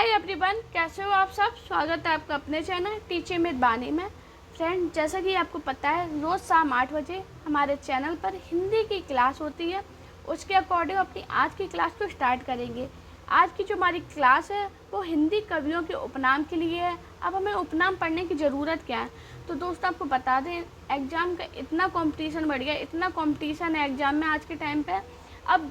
Hi everyone, कैसे हो आप सब। स्वागत है आपका अपने चैनल टीचिंग विद बानी में। फ्रेंड, जैसा कि आपको पता है रोज़ शाम 8 बजे हमारे चैनल पर हिंदी की क्लास होती है। उसके अकॉर्डिंग अपनी आज की क्लास को स्टार्ट करेंगे। आज की जो हमारी क्लास है वो हिंदी कवियों के उपनाम के लिए है। अब हमें उपनाम पढ़ने की ज़रूरत क्या है। तो दोस्तों आपको बता दें, एग्ज़ाम का इतना कंपटीशन बढ़ गया, इतना कंपटीशन है एग्ज़ाम में आज के टाइम पे। अब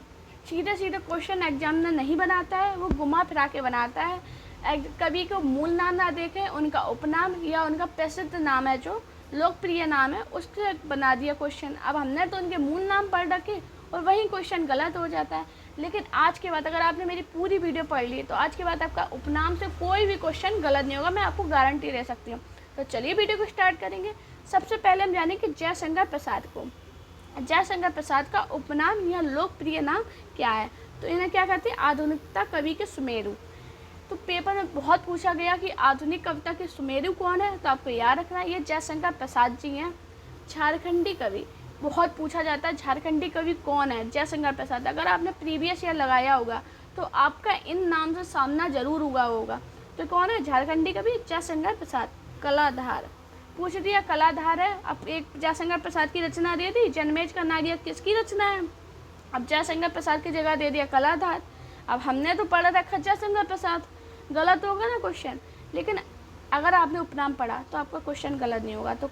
सीधे सीधे क्वेश्चन एग्जामिनर नहीं बनाता है, वो घुमा फिरा के बनाता है। कवि को मूल नाम ना देखे, उनका उपनाम या उनका प्रसिद्ध नाम है, जो लोकप्रिय नाम है, उससे बना दिया क्वेश्चन। अब हमने तो उनके मूल नाम पढ़ रखे और वही क्वेश्चन गलत हो जाता है। लेकिन आज के बाद अगर आपने मेरी पूरी वीडियो पढ़ ली तो आज के बाद आपका उपनाम से कोई भी क्वेश्चन गलत नहीं होगा, मैं आपको गारंटी दे सकती हूँ। तो चलिए वीडियो को स्टार्ट करेंगे। सबसे पहले हम जानेंगे जयशंकर प्रसाद को। जयशंकर प्रसाद का उपनाम या लोकप्रिय नाम क्या है। तो इन्हें क्या कहते हैं, आधुनिकता कवि के सुमेरु। तो पेपर में बहुत पूछा गया कि आधुनिक कविता के सुमेरु कौन है, तो आपको याद रखना है ये जयशंकर प्रसाद जी हैं। झारखंडी कवि बहुत पूछा जाता है, झारखंडी कवि कौन है, जयशंकर प्रसाद। अगर आपने प्रीवियस ईयर लगाया होगा तो आपका इन नाम से सामना जरूर हुआ होगा। तो कौन है झारखंडी कवि, जयशंकर प्रसाद। कलाधार पूछ दिया, कलाधार है। अब एक जयशंकर प्रसाद की रचना दे दी, जनमेज का नारियल किसकी रचना है। अब जयशंकर प्रसाद की जगह दे दिया कलाधार। अब हमने तो पढ़ा रखा जयशंकर प्रसाद, गलत होगा ना क्वेश्चन। लेकिन अगर आपने उपनाम पढ़ा तो आपका क्वेश्चन गलत नहीं होगा। तो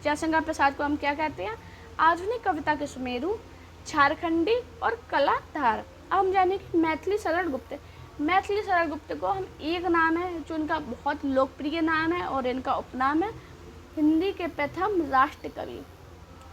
जयशंकर प्रसाद को हम क्या कहते हैं, आधुनिक कविता के सुमेरु, झारखंडी और कलाधार। अब हम जानेंगे मैथिली शरण गुप्त। मैथिली शरण गुप्त को हम एक नाम है जो इनका बहुत लोकप्रिय नाम है और इनका उपनाम है हिंदी के प्रथम राष्ट्र कवि।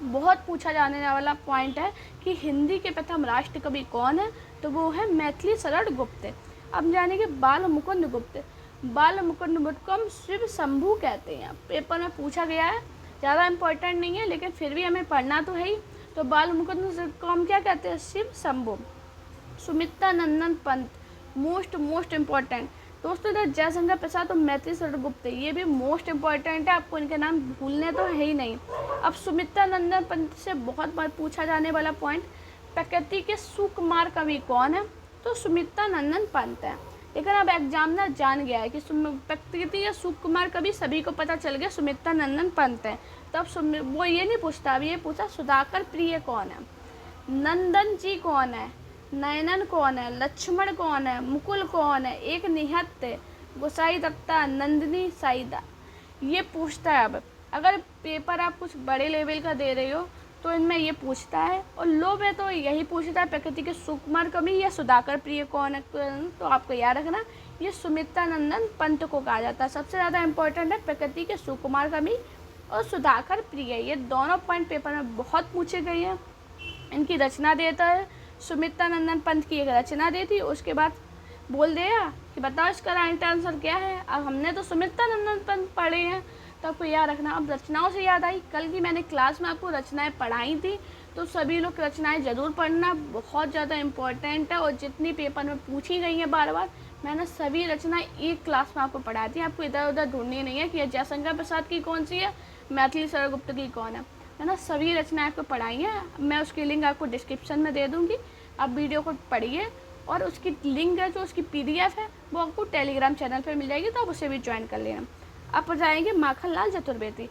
बहुत पूछा जाने वाला पॉइंट है कि हिंदी के प्रथम राष्ट्र कवि कौन है, तो वो है मैथिली शरण गुप्त। अब जानेंगे बाल मुकुंद गुप्त। बाल मुकुंद गुप्त को हम शिव शंभू कहते हैं। पेपर में पूछा गया है, ज़्यादा इम्पोर्टेंट नहीं है लेकिन फिर भी हमें पढ़ना तो है ही। तो बाल मुकुंद को हम क्या कहते हैं, शिव शंभू। सुमित्रा नंदन पंत मोस्ट इम्पॉर्टेंट। दोस्तों इधर जयशंकर प्रसाद और मैथिली शरण गुप्त, ये भी मोस्ट इम्पॉर्टेंट है, आपको इनके नाम भूलने तो है ही नहीं। अब सुमित्रा नंदन पंत से बहुत बार पूछा जाने वाला पॉइंट, प्रकृति के सुकुमार कवि कौन है, तो सुमित्रा नंदन पंत है। लेकिन अब एग्जामिनर जान गया है कि प्रकृति के सुकुमार कवि सभी को पता चल गया सुमित्रा नंदन पंत है। तो अब वो ये नहीं पूछता, अब ये पूछा सुधाकर प्रिय कौन है, नंदन जी कौन है, नयनन कौन है, लक्ष्मण कौन है, मुकुल कौन है, एक निहत्त, गोसाई दत्ता, नंदिनी साइदा, ये पूछता है। अब अगर पेपर आप कुछ बड़े लेवल का दे रहे हो तो इनमें ये पूछता है, और लो में तो यही पूछता है प्रकृति के सुकुमार कवि या सुधाकर प्रिय कौन है। तो आपको याद रखना ये सुमित्रा नंदन पंत को कहा जाता है। सबसे ज़्यादा इंपॉर्टेंट है प्रकृति के सुकुमार कवि और सुधाकर प्रिय, ये दोनों पॉइंट पेपर में बहुत पूछे गए हैं। इनकी रचना देता है, सुमित्रा नंदन पंत की एक रचना दी थी, उसके बाद बोल दिया कि बताओ इसका राइट आंसर क्या है। अब हमने तो सुमित्रा नंदन पंत पढ़े हैं तो आपको याद रखना। अब रचनाओं से याद आई, कल की मैंने क्लास में आपको रचनाएं पढ़ाई थी, तो सभी लोग रचनाएं ज़रूर पढ़ना, बहुत ज़्यादा इम्पोर्टेंट है। और जितनी पेपर में पूछी गई हैं बार बार, मैंने सभी रचनाएं एक क्लास में आपको पढ़ाई थी। आपको इधर उधर ढूंढनी नहीं है कि जयशंकर प्रसाद की कौन सी है, मैथिली शरण गुप्त की कौन है ना। सभी रचनाएं आपको पढ़ाई हैं, मैं उसकी लिंक आपको डिस्क्रिप्शन में दे दूँगी। आप वीडियो को पढ़िए और उसकी लिंक है जो उसकी PDF है वो आपको टेलीग्राम चैनल पर मिल जाएगी, तो आप उसे भी ज्वाइन कर लेना। अब जाएंगे माखनलाल चतुर्वेदी।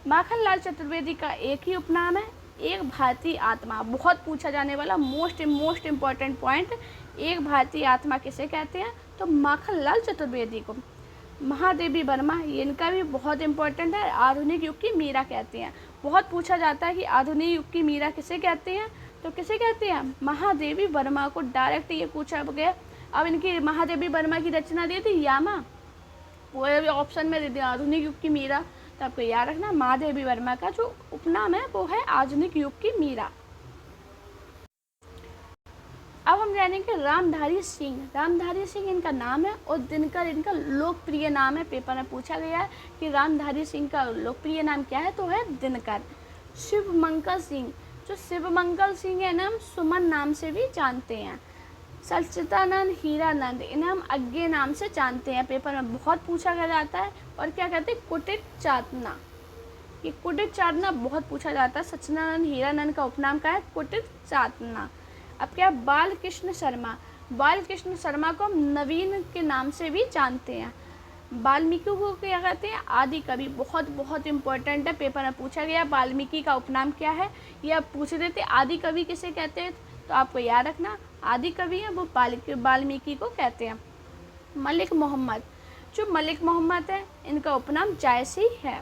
माखनलाल चतुर्वेदी का एक ही उपनाम है, एक भारतीय आत्मा। बहुत पूछा जाने वाला मोस्ट इम्पॉर्टेंट पॉइंट, एक भारतीय आत्मा किसे कहते हैं, तो माखनलाल चतुर्वेदी को। महादेवी वर्मा, इनका भी बहुत इंपॉर्टेंट है, आधुनिक युग की मीरा कहते हैं। बहुत पूछा जाता है कि आधुनिक युग की मीरा किसे कहते हैं, तो किसे कहते हैं, महादेवी वर्मा को। डायरेक्ट ये पूछा गया। अब इनकी महादेवी वर्मा की रचना दी थी यामा, वो ऑप्शन में दे दिया आधुनिक युग की मीरा। तो आपको याद रखना महादेवी वर्मा का जो उपनाम है वो है आधुनिक युग की मीरा। अब हम जानेंगे रामधारी सिंह। रामधारी सिंह इनका नाम है और दिनकर इनका लोकप्रिय नाम है। पेपर में पूछा गया है कि रामधारी सिंह का लोकप्रिय नाम क्या है, तो है दिनकर। शिवमंगल सिंह, जो शिवमंगल सिंह है ना, हम सुमन नाम से भी जानते हैं। सच्चिदानंद हीरानंद, इन्हें हम अज्ञे नाम से जानते हैं। पेपर में बहुत पूछा गया जाता है। और क्या कहते हैं, कुटित चातना, ये कुटित चातना बहुत पूछा जाता है। सच्चिदानंद हीरानंद का उपनाम क्या है, कुटित चातना। अब क्या, बालकृष्ण शर्मा। बालकृष्ण शर्मा को हम नवीन के नाम से भी जानते हैं। वाल्मीकि को क्या कहते हैं? आदि कवि। बहुत बहुत इंपॉर्टेंट है, पेपर में पूछा गया। वाल्मीकि का उपनाम क्या है, ये आप पूछ रहे थे। आदि कवि किसे कहते हैं? तो आपको याद रखना, आदि कवि है वो वाल्मीकि को कहते हैं। मलिक मोहम्मद, जो मलिक मोहम्मद है इनका उपनाम जायसी है।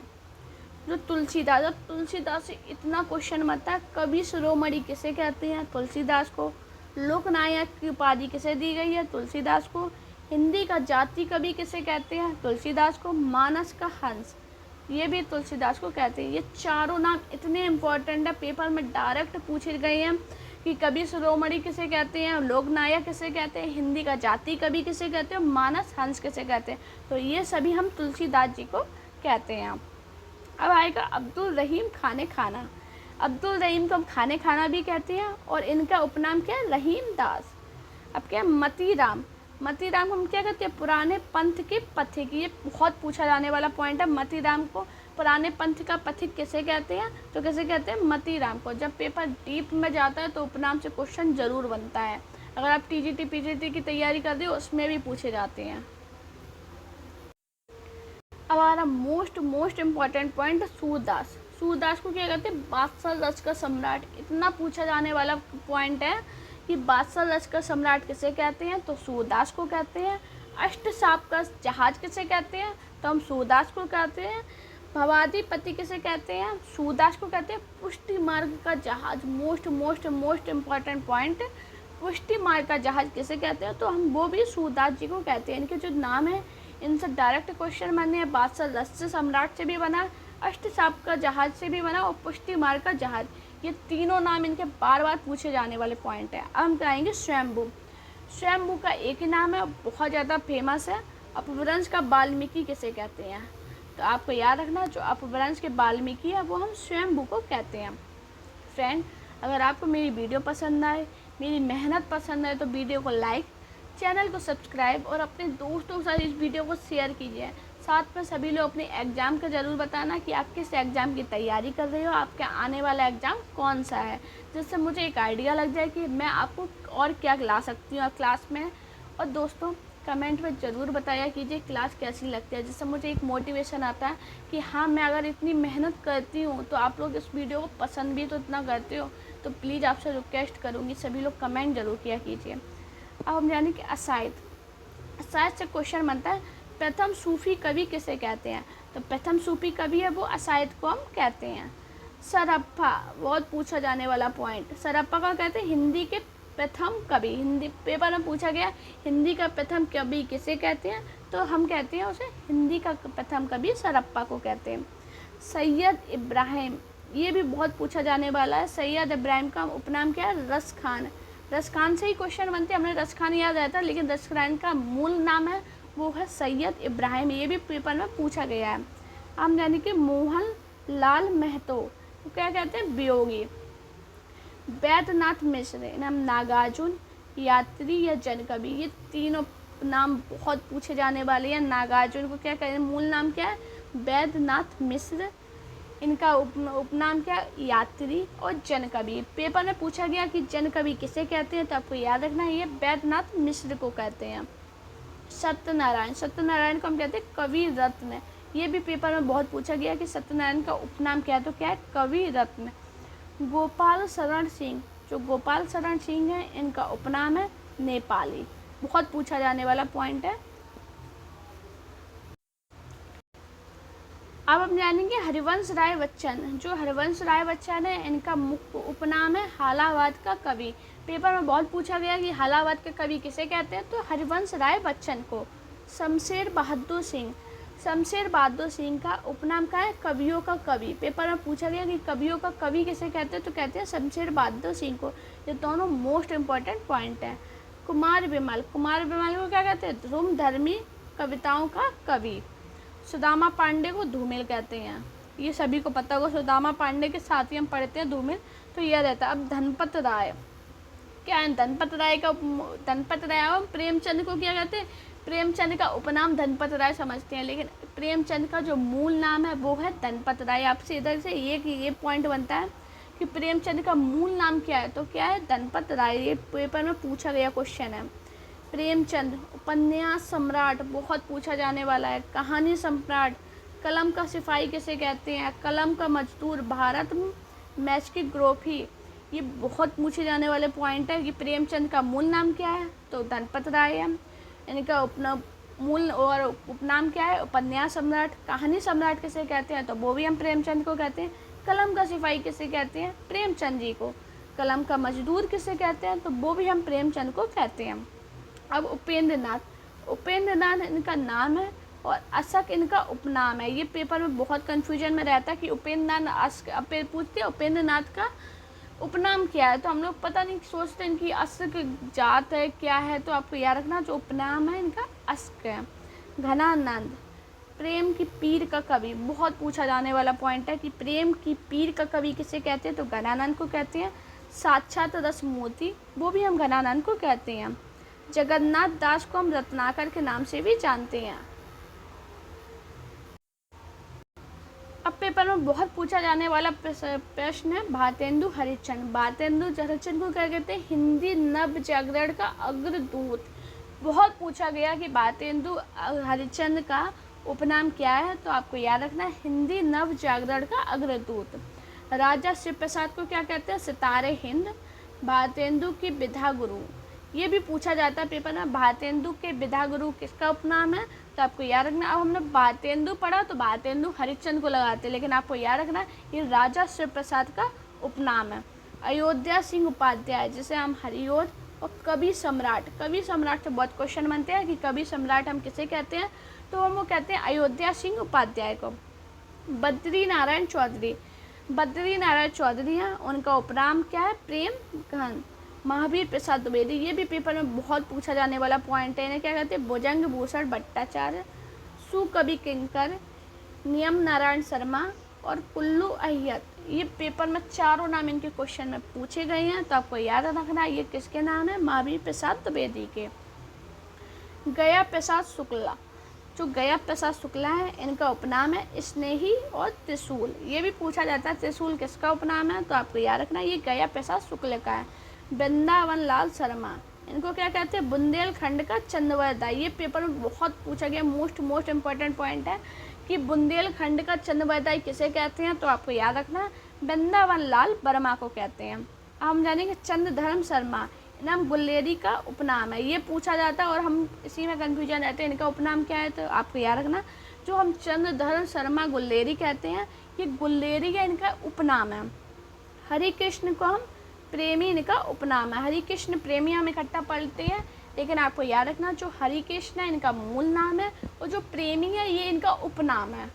जो तुलसीदास, अब तुलसीदास से इतना क्वेश्चन बनता है, कवि शिरोमणि किसे कहते हैं? तुलसीदास को। लोकनायक की उपाधि किसे दी गई है? तुलसीदास को। हिंदी का जाति कवि किसे कहते हैं? तुलसीदास को। मानस का हंस, ये भी तुलसीदास को कहते हैं। ये चारों नाम इतने इम्पोर्टेंट है, पेपर में डायरेक्ट पूछे गए हैं कि कवि शिरोमणि किसे कहते हैं, लोकनायक किसे कहते हैं, हिंदी का जाति कवि किसे कहते हैं, मानस हंस किसे कहते हैं। तो ये सभी हम तुलसीदास जी को कहते हैं। अब आएगा अब्दुल रहीम खाने खाना। अब्दुल रहीम को हम खाने खाना भी कहते हैं और इनका उपनाम क्या है? रहीम दास। अब क्या है? मतीराम। मतीराम को हम क्या कहते हैं? पुराने पंथ के पथिक। ये बहुत पूछा जाने वाला पॉइंट है। मतीराम को पुराने पंथ का पथिक किसे कहते हैं? तो किसे कहते हैं? मतीराम को। जब पेपर डीप में जाता है तो उपनाम से क्वेश्चन जरूर बनता है। अगर आप टीजीटी पीजीटी की तैयारी कर रहे हो उसमें भी पूछे जाते हैं। अब हमारा most important point, Surdas. Surdas को क्या कहते हैं? बादशाह रच का सम्राट। इतना पूछा जाने वाला पॉइंट है कि बादशाह रच का सम्राट किसे कहते हैं? तो सूरदास को कहते हैं। अष्टसाप का जहाज किसे कहते हैं? तो हम सूरदास को कहते हैं। भवादीपति किसे कहते हैं? सूरदास को कहते हैं। पुष्टि मार्ग का जहाज, मोस्ट इम्पॉर्टेंट पॉइंट, पुष्टि मार्ग का जहाज किसे कहते हैं? तो हम वो भी सूरदास जी को कहते हैं। इनके जो नाम है इनसे डायरेक्ट क्वेश्चन बने हैं। बादशाह रच सम्राट से भी बना, अष्टसाप का जहाज से भी बना और पुष्टि मार्ग का जहाज। ये तीनों नाम इनके बार बार पूछे जाने वाले पॉइंट है। अब हम कहेंगे स्वयंभू। स्वयंभू का एक ही नाम है, बहुत ज़्यादा फेमस है। अपभ्रंश का वाल्मीकि किसे कहते हैं? तो आपको याद रखना, जो अपभ्रंश के वाल्मीकि है वो हम स्वयंभू को कहते हैं। फ्रेंड, अगर आपको मेरी वीडियो पसंद आए, मेरी मेहनत पसंद आए तो वीडियो को लाइक, चैनल को सब्सक्राइब और अपने दोस्तों के साथ इस वीडियो को शेयर कीजिए। साथ में सभी लोग अपने एग्ज़ाम का ज़रूर बताना कि आप किस एग्ज़ाम की तैयारी कर रहे हो, आपका आने वाला एग्ज़ाम कौन सा है, जिससे मुझे एक आइडिया लग जाए कि मैं आपको और क्या ला सकती हूँ क्लास में। और दोस्तों, कमेंट में ज़रूर बताया कीजिए क्लास कैसी लगती है, जिससे मुझे एक मोटिवेशन आता है कि हाँ, मैं अगर इतनी मेहनत करती हूँ तो आप लोग इस वीडियो को पसंद भी तो इतना करते हो। तो प्लीज़ आपसे रिक्वेस्ट करूँगी, सभी लोग कमेंट ज़रूर किया कीजिए। अब हम जाने कि असाइद। असाइद से क्वेश्चन बनता है, प्रथम सूफी कवि किसे कहते हैं? तो प्रथम सूफी कवि है वो असाइद को हम कहते हैं। सरप्पा, बहुत पूछा जाने वाला पॉइंट। सरप्पा का कहते हैं हिंदी के प्रथम कवि। हिंदी पेपर में पूछा गया हिंदी का प्रथम कवि किसे कहते हैं? तो हम कहते हैं उसे हिंदी का प्रथम कवि सरप्पा को कहते हैं। सैयद इब्राहिम, ये भी बहुत पूछा जाने वाला है। सैयद इब्राहिम का उपनाम क्या है? रस खान। रस खान से ही क्वेश्चन बनते हैं, हमें रस खान याद रहता है, लेकिन रस खान का मूल नाम है वो है सैयद इब्राहिम। ये भी पेपर में पूछा गया है। हम यानी कि मोहन लाल महतो वो क्या कहते हैं? वियोगी। वैद्यनाथ मिश्र, नाम नागार्जुन, यात्री या जनकवि, ये तीनों नाम बहुत पूछे जाने वाले हैं। नागार्जुन को क्या कहते हैं? मूल नाम क्या है? वैद्यनाथ मिश्र। इनका उपनाम क्या है? यात्री और जनकवि। पेपर में पूछा गया कि जनकवि किसे कहते हैं, तो आपको याद रखना है ये वैद्यनाथ मिश्र को कहते हैं। सत्यनारायण, सत्यनारायण को हम कहते हैं कवि रत्न। ये भी पेपर में बहुत पूछा गया कि सत्यनारायण का उपनाम क्या है, तो क्या है? कवि रत्न। गोपाल शरण सिंह, जो गोपाल शरण सिंह है इनका उपनाम है नेपाली। बहुत पूछा जाने वाला पॉइंट है। अब हम जानेंगे हरिवंश राय बच्चन। जो हरिवंश राय बच्चन है इनका मुख्य उपनाम है हालावाद का कवि। पेपर में बहुत पूछा गया कि हालावाद के कवि किसे कहते हैं, तो हरिवंश राय बच्चन को। शमशेर बहादुर सिंह, शमशेर बहादुर सिंह का उपनाम क्या है? कवियों का कवि। पेपर में पूछा गया कि कवियों का कवि किसे कहते हैं, तो कहते हैं शमशेर बहादुर सिंह को। ये दोनों मोस्ट इम्पॉर्टेंट पॉइंट है। कुमार विमल, कुमार विमल को क्या कहते हैं? ध्रुव धर्मी कविताओं का कवि। सुदामा पांडे को धूमिल कहते हैं, ये सभी को पता होगा। सुदामा पांडे के साथ ही हम पढ़ते हैं धूमिल, तो यह रहता है। अब धनपत राय, क्या है? धनपत राय का धनपत राय हम प्रेमचंद को क्या कहते हैं? प्रेमचंद का उपनाम धनपत राय समझते हैं, लेकिन प्रेमचंद का जो मूल नाम है वो है धनपत राय। आपसे इधर से ये पॉइंट बनता है कि प्रेमचंद का मूल नाम क्या है, तो क्या है? धनपत राय। ये पेपर में पूछा गया क्वेश्चन है। प्रेमचंद उपन्यास सम्राट, बहुत पूछा जाने वाला है। कहानी सम्राट, कलम का सिपाही किसे कहते हैं? कलम का मजदूर, भारत मैच की ग्रोफी, ये बहुत पूछे जाने वाले पॉइंट है कि प्रेमचंद का मूल नाम क्या है? तो धनपत राय है। इनका मूल और उपनाम क्या है? उपन्यास सम्राट। कहानी सम्राट किसे कहते हैं? तो वो भी हम प्रेमचंद को कहते हैं। कलम का सिपाही किसे कहते हैं? प्रेमचंद जी को। कलम का मजदूर किसे कहते हैं? तो वो भी हम प्रेमचंद को कहते हैं। अब उपेंद्र नाथ, उपेंद्र नाथ इनका नाम है और अशक इनका उपनाम है। ये पेपर में बहुत कन्फ्यूजन में रहता है कि उपेंद्र नाथ पूछते हैं उपेंद्र नाथ का उपनाम क्या है, तो हम लोग पता नहीं सोचते इनकी अशक जात है क्या है, तो आपको याद रखना जो उपनाम है इनका अशक है। घनानंद, प्रेम की पीर का कवि, बहुत पूछा जाने वाला पॉइंट है कि प्रेम की पीर का कवि किसे कहते हैं? तो घनानंद को कहते हैं। साक्षात रस मोती, वो भी हम घनानंद को कहते हैं। जगन्नाथ दास को हम रत्नाकर के नाम से भी जानते हैं। अब पेपर में बहुत पूछा जाने वाला प्रश्न है भारतेंदु हरिश्चंद्र। भारतेंदु हरिश्चंद्र को क्या कहते हैं? हिंदी नव जागरण का अग्रदूत। बहुत पूछा गया कि भारतेंदु हरिश्चंद्र का उपनाम क्या है, तो आपको याद रखना है हिंदी नव जागरण का अग्रदूत। राजा शिव प्रसाद को क्या कहते हैं? सितारे हिंद। भारतेंदु की विधा गुरु, ये भी पूछा जाता है पेपर में, भारतेंदु के विधा गुरु किसका उपनाम है? तो आपको याद रखना, अब हमने भारतेंदु पढ़ा तो भारतेंदु हरिश्चंद्र को लगाते, लेकिन आपको याद रखना ये राजा शिव प्रसाद का उपनाम है। अयोध्या सिंह उपाध्याय, जिसे हम हरिओद और कवि सम्राट, कवि सम्राट से बहुत क्वेश्चन बनते हैं कि कवि सम्राट हम किसे कहते हैं, तो हम वो कहते हैं अयोध्या सिंह उपाध्याय को। बद्री नारायण चौधरी, बद्री नारायण चौधरी हैं, उनका उपनाम क्या है? प्रेम घन। महावीर प्रसाद द्विवेदी, ये भी पेपर में बहुत पूछा जाने वाला पॉइंट है, इन्हें क्या कहते हैं? भुजंग भूषण भट्टाचार्य। सुकवि किंकर, नियम नारायण शर्मा और कुल्लू अय्यर, ये पेपर में चारों नाम इनके क्वेश्चन में पूछे गए हैं, तो आपको याद रखना ये किसके नाम है? महावीर प्रसाद द्विवेदी के। गया प्रसाद शुक्ला, जो गया प्रसाद शुक्ला है इनका उपनाम है स्नेही और त्रिशूल, ये भी पूछा जाता है त्रिशूल किसका उपनाम है, तो आपको याद रखना ये गया प्रसाद शुक्ल का है। वृंदावन लाल शर्मा, इनको क्या कहते हैं? बुंदेलखंड का चंद्रवरदाई, ये पेपर में बहुत पूछा गया, मोस्ट इम्पॉर्टेंट पॉइंट है कि बुंदेलखंड का चंद्रवरदाई किसे कहते हैं, तो आपको याद रखना वृंदावन लाल वर्मा को कहते हैं। अब हम जानेंगे चंद्रधर्म शर्मा, नाम गुल्लेरी का उपनाम है, ये पूछा जाता है और हम इसी में कन्फ्यूजन रहते हैं इनका उपनाम क्या है, तो आपको याद रखना जो हम चंद्रधर्म शर्मा गुल्लेरी कहते हैं ये गुल्लेरी का इनका उपनाम है। हरि कृष्ण को हम प्रेमी इनका उपनाम है, हरि कृष्ण प्रेमी हम इकट्ठा पढ़ते हैं, लेकिन आपको याद रखना जो हरि कृष्ण है इनका मूल नाम है और जो प्रेमी है ये इनका उपनाम है।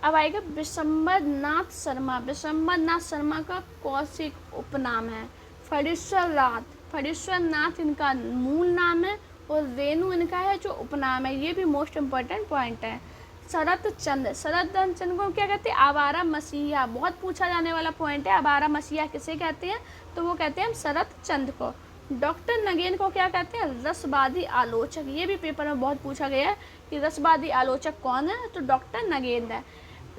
अब आएगा विशंबर नाथ शर्मा, विशंबर नाथ शर्मा का कौशिक उपनाम है। फणीश्वर नाथ, फणीश्वर नाथ इनका मूल नाम है और रेणु इनका है जो उपनाम है, ये भी मोस्ट इम्पॉर्टेंट पॉइंट है। शरत चंद्र, शरत चंद्र को क्या कहते हैं? आवारा मसीहा, बहुत पूछा जाने वाला पॉइंट है, आवारा मसीहा किसे कहते हैं, तो वो कहते हैं हम शरत चंद्र को। डॉक्टर नगेन को क्या कहते हैं? रसवादी आलोचक, ये भी पेपर में बहुत पूछा गया है कि रसवादी आलोचक कौन है, तो डॉक्टर नगेन है।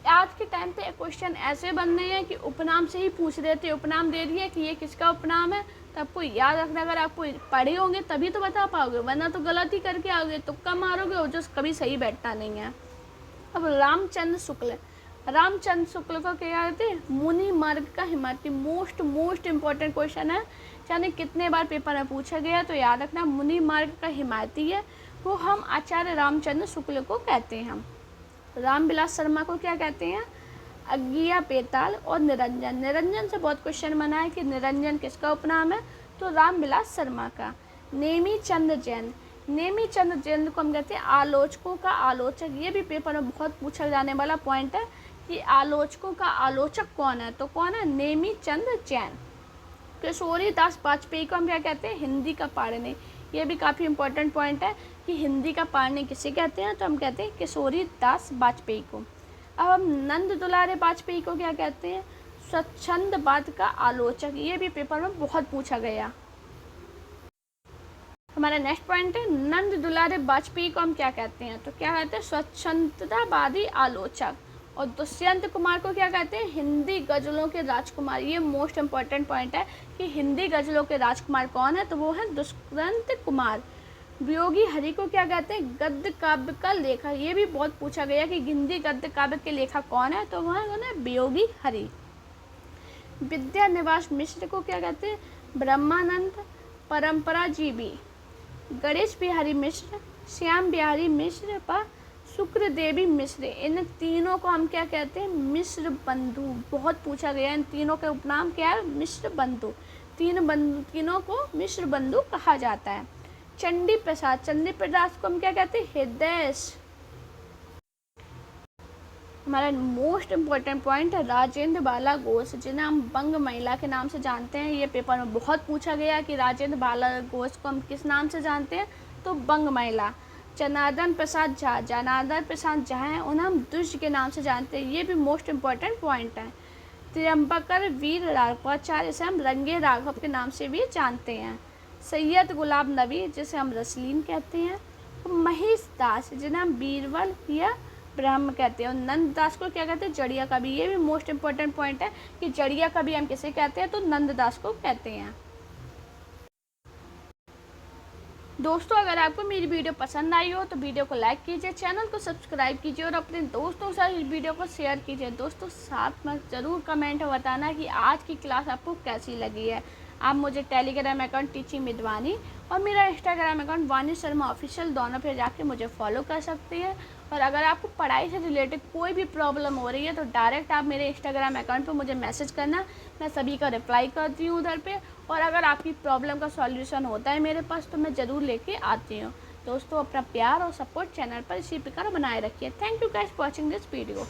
आज के टाइम पे क्वेश्चन ऐसे बन रहे हैं कि उपनाम से ही पूछ रहे थे, उपनाम दे दिए कि ये किसका उपनाम है, तो आपको याद रखना, अगर आपको पढ़े होंगे तभी तो बता पाओगे, वरना तो गलत ही करके आओगे, तुक्का मारोगे और जो कभी सही बैठता नहीं है। अब रामचंद्र शुक्ल, रामचंद्र शुक्ल को क्या कहते हैं? मुनि मार्ग का हिमाती, मोस्ट इम्पॉर्टेंट क्वेश्चन है, चाहे कितने बार पेपर में पूछा गया, तो याद रखना मुनि मार्ग का हिमाती है वो हम आचार्य रामचंद्र शुक्ल को कहते हैं। रामविलास शर्मा को क्या कहते हैं? अज्ञिया पेताल और निरंजन, निरंजन से बहुत क्वेश्चन बना है कि निरंजन किसका उपनाम है, तो रामविलास शर्मा का। नेमी चंद्र जैन, नेमी चंद्र जैन को हम कहते हैं आलोचकों का आलोचक, ये भी पेपर में बहुत पूछा जाने वाला पॉइंट है कि आलोचकों का आलोचक कौन है, तो कौन है? नेमी चंद्र जैन। किशोरी दास वाजपेयी को हम क्या कहते हैं? हिंदी का पाणिनि, ये भी काफ़ी इंपॉर्टेंट पॉइंट है कि हिंदी का पाणिनि किसे कहते हैं, तो हम कहते हैं किशोरी दास वाजपेयी को। अब हम नंद दुलारे वाजपेयी को क्या कहते हैं? स्वच्छंदवाद का आलोचक, ये भी पेपर में बहुत पूछा गया। हमारा नेक्स्ट पॉइंट है नंद दुलारे वाजपेयी को हम क्या कहते हैं, तो क्या कहते हैं? स्वच्छंदतावादी आलोचक। और दुष्यंत कुमार को क्या कहते हैं? हिंदी गज़लों के राजकुमार। ये मोस्ट इम्पॉर्टेंट पॉइंट है कि हिंदी गज़लों के राजकुमार कौन है, तो वो है दुष्यंत कुमार। वियोगी हरि को क्या कहते हैं? गद्य काव्य का लेखक। ये भी बहुत पूछा गया कि हिंदी गद्य काव्य के लेखक कौन है, तो वह कौन है? वियोगी हरि। विद्यानिवास मिश्र को क्या कहते हैं? ब्रह्मानंद परंपराजीवी। गणेश बिहारी मिश्र, श्याम बिहारी मिश्र व शुक्रदेवी मिश्र, इन तीनों को हम क्या कहते हैं? मिश्र बंधु। बहुत पूछा गया, इन तीनों के उपनाम क्या है? मिश्र बंधु। तीनों को मिश्र बंधु कहा जाता है। चंडी प्रसाद को हम क्या कहते हैं? हृदय। हमारा मोस्ट इम्पोर्टेंट पॉइंट है राजेंद्र बाला घोष, जिन्हें हम बंग महिला के नाम से जानते हैं। ये पेपर में बहुत पूछा गया कि राजेंद्र बाला घोष को हम किस नाम से जानते हैं, तो बंग महिला। जनार्दन प्रसाद झा हैं, उन्हें हम दुष्ट के नाम से जानते हैं। ये भी मोस्ट इम्पॉर्टेंट पॉइंट है। त्र्यंबकर वीर राघवाचार्य, इसे हम रंगे राघव के नाम से भी जानते हैं। सैयद गुलाब नबी, जिसे हम रसलीन कहते हैं। महेश दास, जिन्हें हम बीरबल या ब्रह्म कहते हैं। और नंद दास को क्या कहते हैं? जड़िया कवि। ये भी मोस्ट इम्पोर्टेंट पॉइंट है कि जड़िया कवि हम किसे कहते हैं, तो नंद दास को कहते हैं। दोस्तों, अगर आपको मेरी वीडियो पसंद आई हो तो वीडियो को लाइक कीजिए, चैनल को सब्सक्राइब कीजिए और अपने दोस्तों के साथ इस वीडियो को शेयर कीजिए। दोस्तों, साथ में ज़रूर कमेंट में बताना कि आज की क्लास आपको कैसी लगी है। आप मुझे टेलीग्राम अकाउंट टीचिंग विद वानी और मेरा इंस्टाग्राम अकाउंट वानी शर्मा ऑफिशियल, दोनों पे जाके मुझे फॉलो कर सकते हैं। और अगर आपको पढ़ाई से रिलेटेड कोई भी प्रॉब्लम हो रही है तो डायरेक्ट आप मेरे इंस्टाग्राम अकाउंट पे मुझे मैसेज करना, मैं सभी का रिप्लाई करती हूँ उधर पे। और अगर आपकी प्रॉब्लम का सॉल्यूशन होता है मेरे पास तो मैं ज़रूर लेके आती हूँ। दोस्तों, अपना प्यार और सपोर्ट चैनल पर इसी प्रकार बनाए रखिए। Thank you guys for watching this video.